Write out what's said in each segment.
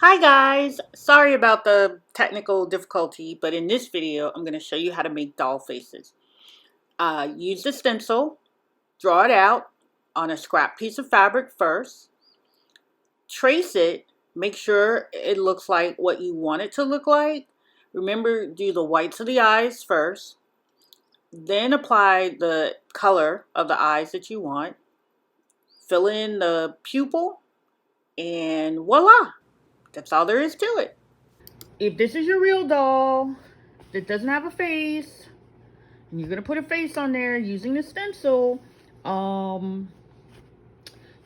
Hi guys, sorry about the technical difficulty, but in this video I'm going to show you how to make doll faces. Use the stencil, draw it out on a scrap piece of fabric first, trace it, make sure it looks like what you want it to look like. Remember, do the whites of the eyes first, then apply the color of the eyes that you want, fill in the pupil, and voila! That's all there is to it. If this is your real doll that doesn't have a face, and you're gonna put a face on there using the stencil, um,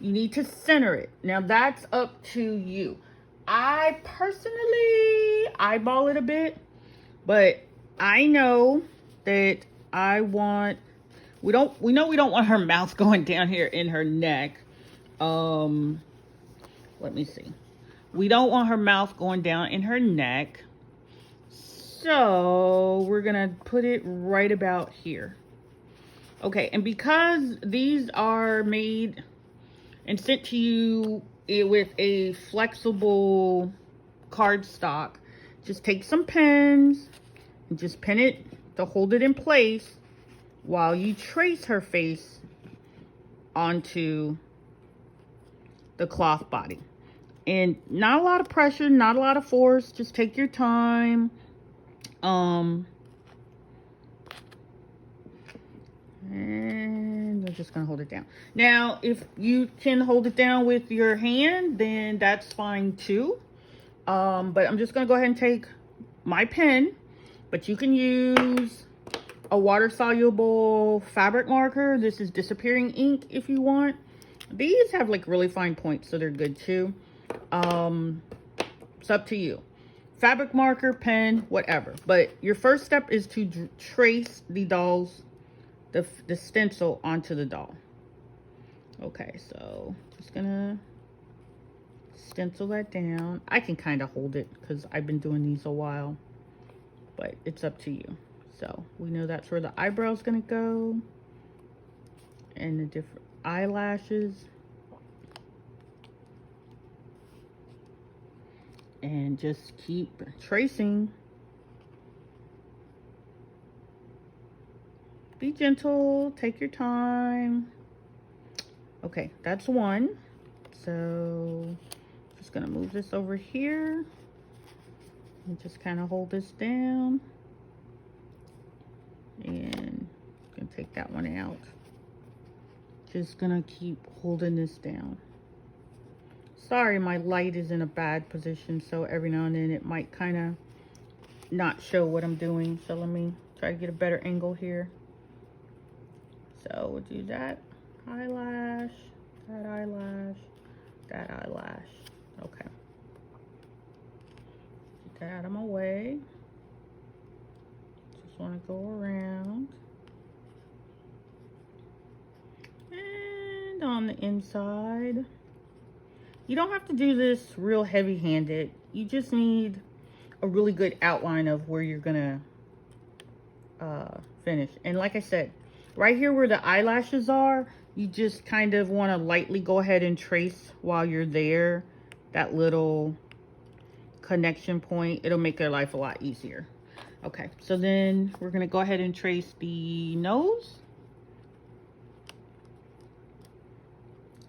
you need to center it. Now that's up to you. I personally eyeball it a bit, but I know that I want. We know we don't want her mouth going down here in her neck. Um, Let me see. We don't want her mouth going down in her neck. So we're gonna put it right about here. Okay, and because these are made and sent to you with a flexible cardstock, just take some pins and just pin it to hold it in place while you trace her face onto the cloth body. And not a lot of pressure, not a lot of force, just take your time. And we're just gonna hold it down. Now, if you can hold it down with your hand, then that's fine too. But I'm just gonna go ahead and take my pen, but you can use a water-soluble fabric marker. This is disappearing ink if you want. These have like really fine points, so they're good too. It's up to you. Fabric marker, pen, whatever. But your first step is to trace the the stencil onto the doll. Okay, so just gonna stencil that down. I can kind of hold it because I've been doing these a while, but it's up to you. So we know that's where the eyebrow's gonna go and the different eyelashes. And just keep tracing. Be gentle, take your time. Okay, that's one. So just gonna move this over here and just kind of hold this down. And gonna take that one out. Just gonna keep holding this down. Sorry, my light is in a bad position, so every now and then it might kind of not show what I'm doing. So let me try to get a better angle here. So we'll do that eyelash, that eyelash, that eyelash. Okay. Get that out of my way. Just want to go around. And on the inside. You don't have to do this real heavy-handed. You just need a really good outline of where you're gonna finish. And like I said, right here where the eyelashes are, you just kind of want to lightly go ahead and trace while you're there. That little connection point, it'll make your life a lot easier. Okay, so then we're gonna go ahead and trace the nose,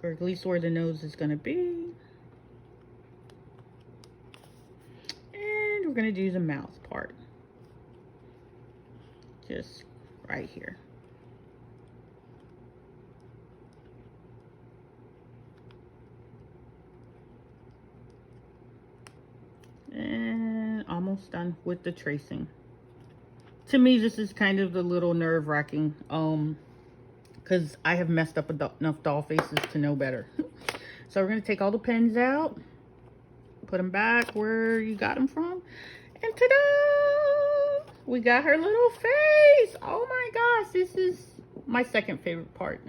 or at least where the nose is gonna be. And we're gonna do the mouth part. Just right here. And almost done with the tracing. To me, this is kind of the little nerve-wracking, because I have messed up enough doll faces to know better. So we're gonna take all the pins out, put them back where you got them from, and ta-da! We got her little face. Oh my gosh, this is my second favorite part.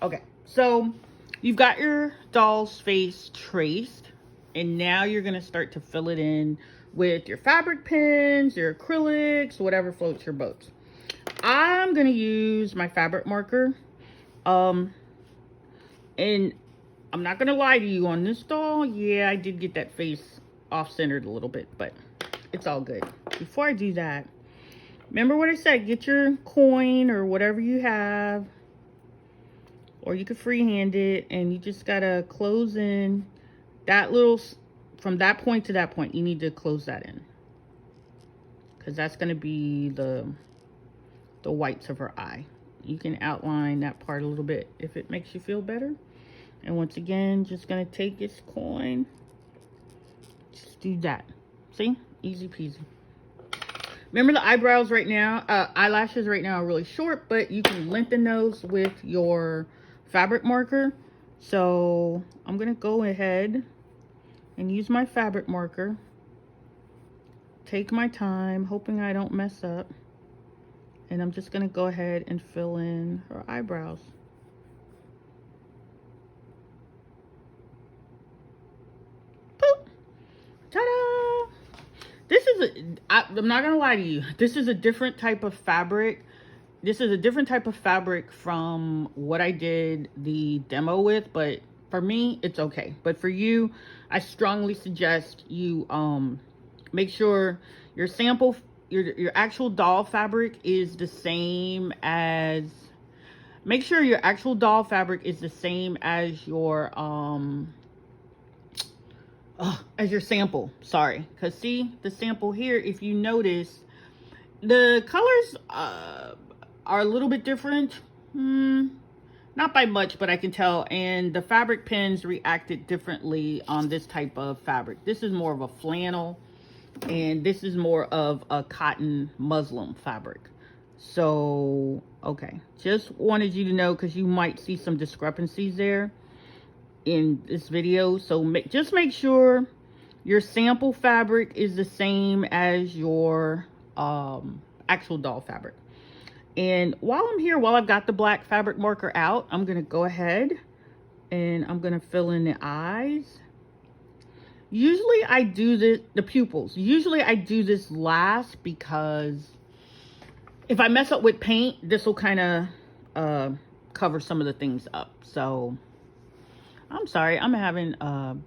Okay, so you've got your doll's face traced, and now you're gonna start to fill it in with your fabric pins, your acrylics, whatever floats your boat. I'm gonna use my fabric marker, and I'm not gonna lie to you, on this doll, yeah, I did get that face off-centered a little bit, but it's all good. Before I do that, remember what I said, get your coin or whatever you have, or you could freehand it, and you just gotta close in that little, from that point to that point, you need to close that in, because that's gonna be the whites of her eye. You can outline that part a little bit if it makes you feel better. And once again, just gonna take this coin, just do that. See, easy peasy. Remember, the eyebrows right now, eyelashes right now are really short, but you can lengthen those with your fabric marker. So I'm gonna go ahead and use my fabric marker, take my time, hoping I don't mess up, and I'm just gonna go ahead and fill in her eyebrows. Ta-da! This is I'm not gonna lie to you, this is a different type of fabric. This is a different type of fabric from what I did the demo with, but for me, it's okay. But for you, I strongly suggest you make sure your sample, your actual doll fabric is the same as, make sure your actual doll fabric is the same as your sample, sorry. Because see, the sample here, if you notice, the colors are a little bit different. Not by much, but I can tell. And the fabric pins reacted differently on this type of fabric. This is more of a flannel, and this is more of a cotton muslin fabric. So, okay. Just wanted you to know, because you might see some discrepancies there in this video. So just make sure your sample fabric is the same as your actual doll fabric. And while I'm here, while I've got the black fabric marker out, I'm gonna go ahead and I'm gonna fill in the eyes. Usually I do this, the pupils, usually I do this last, because if I mess up with paint, this will kind of cover some of the things up. So I'm sorry, I'm having trying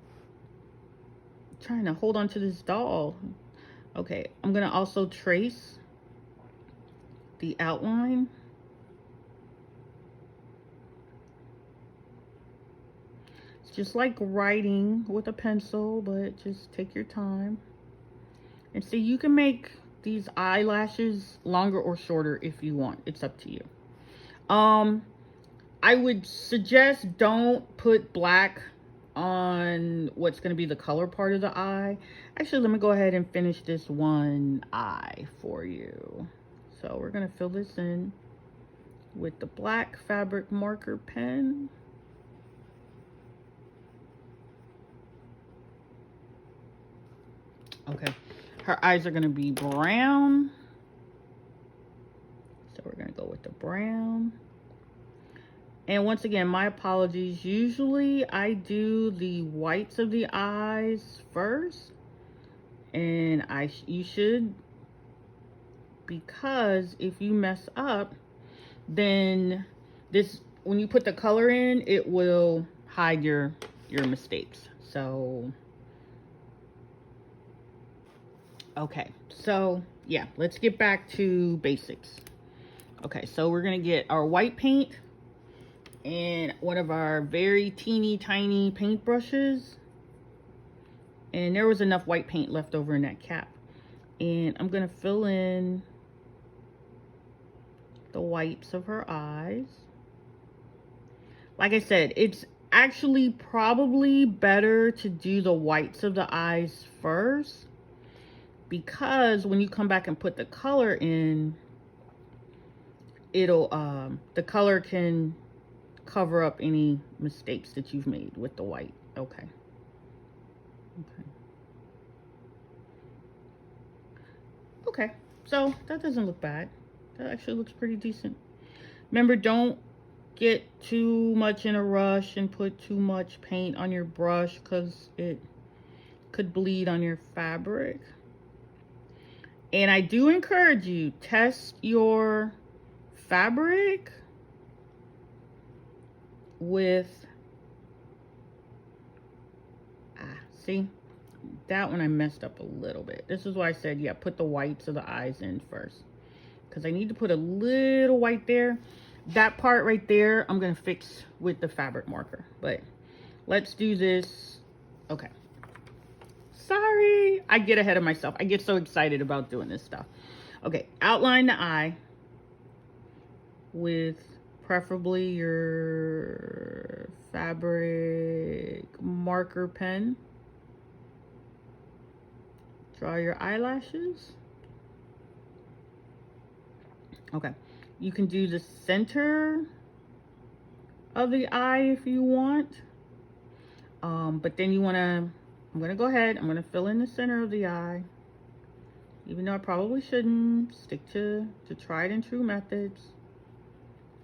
to hold on to this doll. Okay, I'm gonna also trace the outline. It's just like writing with a pencil, but just take your time. And see, you can make these eyelashes longer or shorter if you want. It's up to you. I would suggest don't put black on what's going to be the color part of the eye. Actually, let me go ahead and finish this one eye for you. So we're going to fill this in with the black fabric marker pen. Okay, her eyes are going to be brown. So we're going to go with the brown. And once again, my apologies. Usually I do the whites of the eyes first. And you should, because if you mess up, then this, when you put the color in, it will hide your mistakes. So okay, so yeah, let's get back to basics. Okay, so we're gonna get our white paint and one of our very teeny tiny paint brushes. And there was enough white paint left over in that cap. And I'm gonna fill in the whites of her eyes. Like I said, it's actually probably better to do the whites of the eyes first, because when you come back and put the color in, it'll the color can cover up any mistakes that you've made with the white. Okay. Okay, so that doesn't look bad. That actually looks pretty decent. Remember, don't get too much in a rush and put too much paint on your brush, because it could bleed on your fabric. And I do encourage you, test your fabric with See, that one I messed up a little bit. This is why I said, yeah, put the whites of the eyes in first, because I need to put a little white there. That part right there, I'm going to fix with the fabric marker. But let's do this. Okay. Sorry, I get ahead of myself. I get so excited about doing this stuff. Okay, outline the eye with preferably your fabric marker pen. Draw your eyelashes. Okay, you can do the center of the eye if you want. But then you want to, I'm going to go ahead, I'm going to fill in the center of the eye. Even though I probably shouldn't, stick to tried and true methods.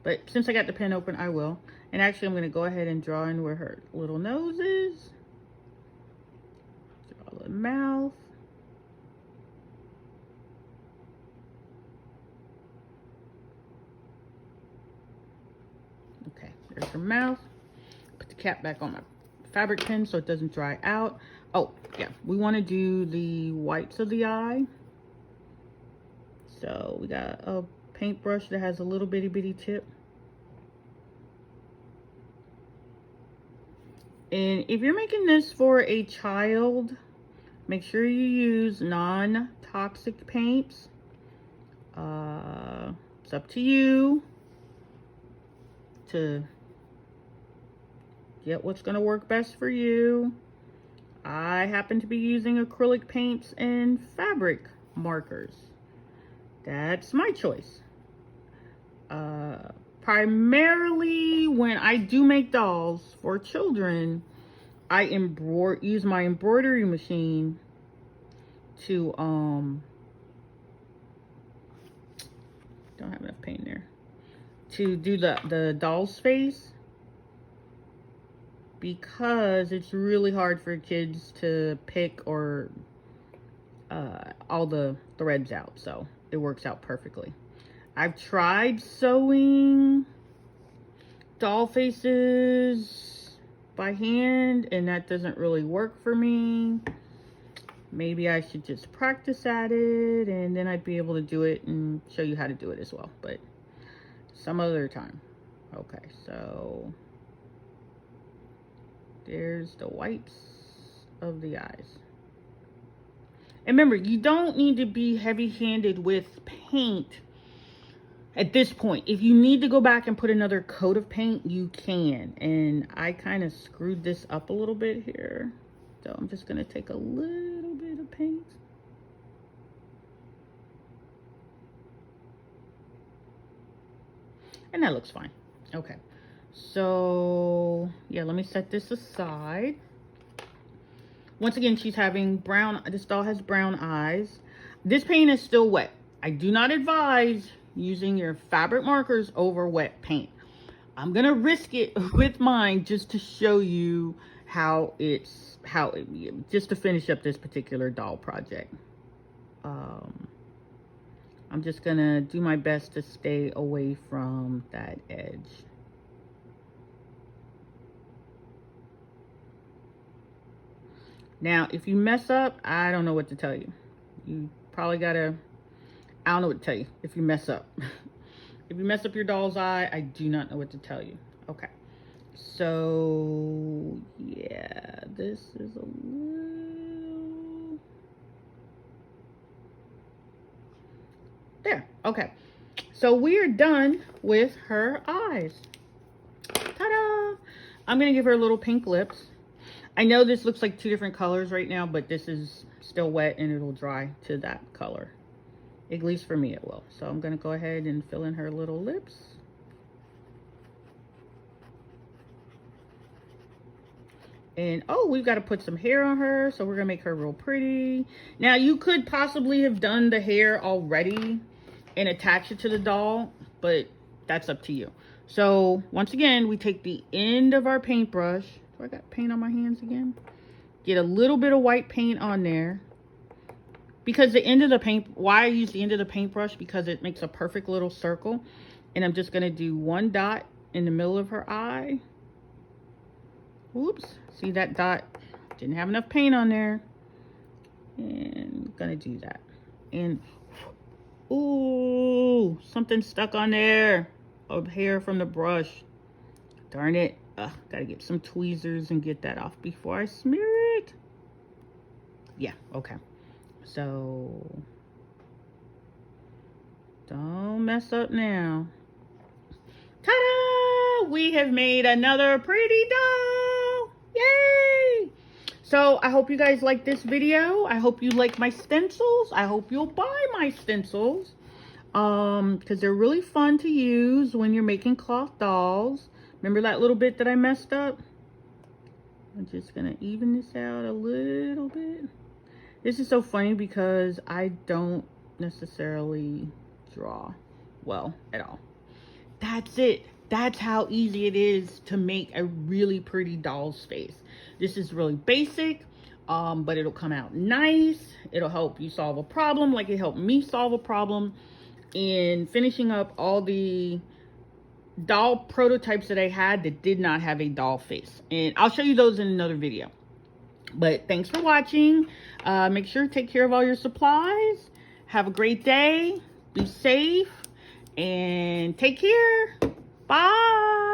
But since I got the pen open, I will. And actually, I'm going to go ahead and draw in where her little nose is. Draw the mouth. Okay, there's her mouth. Put the cap back on my fabric pen so it doesn't dry out. Oh, yeah, we want to do the whites of the eye. So we got a paintbrush that has a little bitty tip. And if you're making this for a child, make sure you use non-toxic paints. It's up to you to get what's going to work best for you. I happen to be using acrylic paints and fabric markers. That's my choice. Primarily when I do make dolls for children, I use my embroidery machine to don't have enough paint there to do the doll's face, because it's really hard for kids to pick or all the threads out, so it works out perfectly. I've tried sewing doll faces by hand, and that doesn't really work for me. Maybe I should just practice at it, and then I'd be able to do it and show you how to do it as well, but some other time. Okay, so there's the whites of the eyes. And remember, you don't need to be heavy-handed with paint at this point. If you need to go back and put another coat of paint, you can. And I kind of screwed this up a little bit here. So I'm just going to take a little bit of paint. And that looks fine. Okay. So, yeah, let me set this aside. Once again, she's having brown, this doll has brown eyes. This paint is still wet. I do not advise using your fabric markers over wet paint. I'm gonna risk it with mine just to show you just to finish up this particular doll project. I'm just gonna do my best to stay away from that edge. Now, if you mess up, I don't know what to tell you. You probably gotta, I don't know what to tell you if you mess up. If you mess up your doll's eye, I do not know what to tell you. Okay. So, yeah, this is a little... There. Okay. So we are done with her eyes. Ta-da! I'm going to give her little pink lips. I know this looks like two different colors right now, but this is still wet and it'll dry to that color. At least for me it will. So I'm going to go ahead and fill in her little lips. And oh, we've got to put some hair on her, so we're going to make her real pretty. Now you could possibly have done the hair already and attach it to the doll, but that's up to you. So once again, we take the end of our paintbrush. Do I got paint on my hands again? Get a little bit of white paint on there. Because the end of the paint, why I use the end of the paintbrush, because it makes a perfect little circle. And I'm just going to do one dot in the middle of her eye. Oops. See that dot Didn't have enough paint on there. And I'm gonna do that. And ooh, something stuck on there of hair from the brush. Darn it. Gotta get some tweezers and get that off before I smear it. Yeah, okay. So don't mess up now. Ta-da! We have made another pretty doll. Yay! So I hope you guys like this video. I hope you like my stencils. I hope you'll buy my stencils. Because they're really fun to use when you're making cloth dolls. Remember that little bit that I messed up? I'm just gonna even this out a little bit. This is so funny because I don't necessarily draw well at all. That's it. That's how easy it is to make a really pretty doll's face. This is really basic, but it'll come out nice. It'll help you solve a problem like it helped me solve a problem in finishing up all the doll prototypes that I had that did not have a doll face. And I'll show you those in another video. But thanks for watching. Make sure to take care of all your supplies. Have a great day. Be safe. And take care. Bye.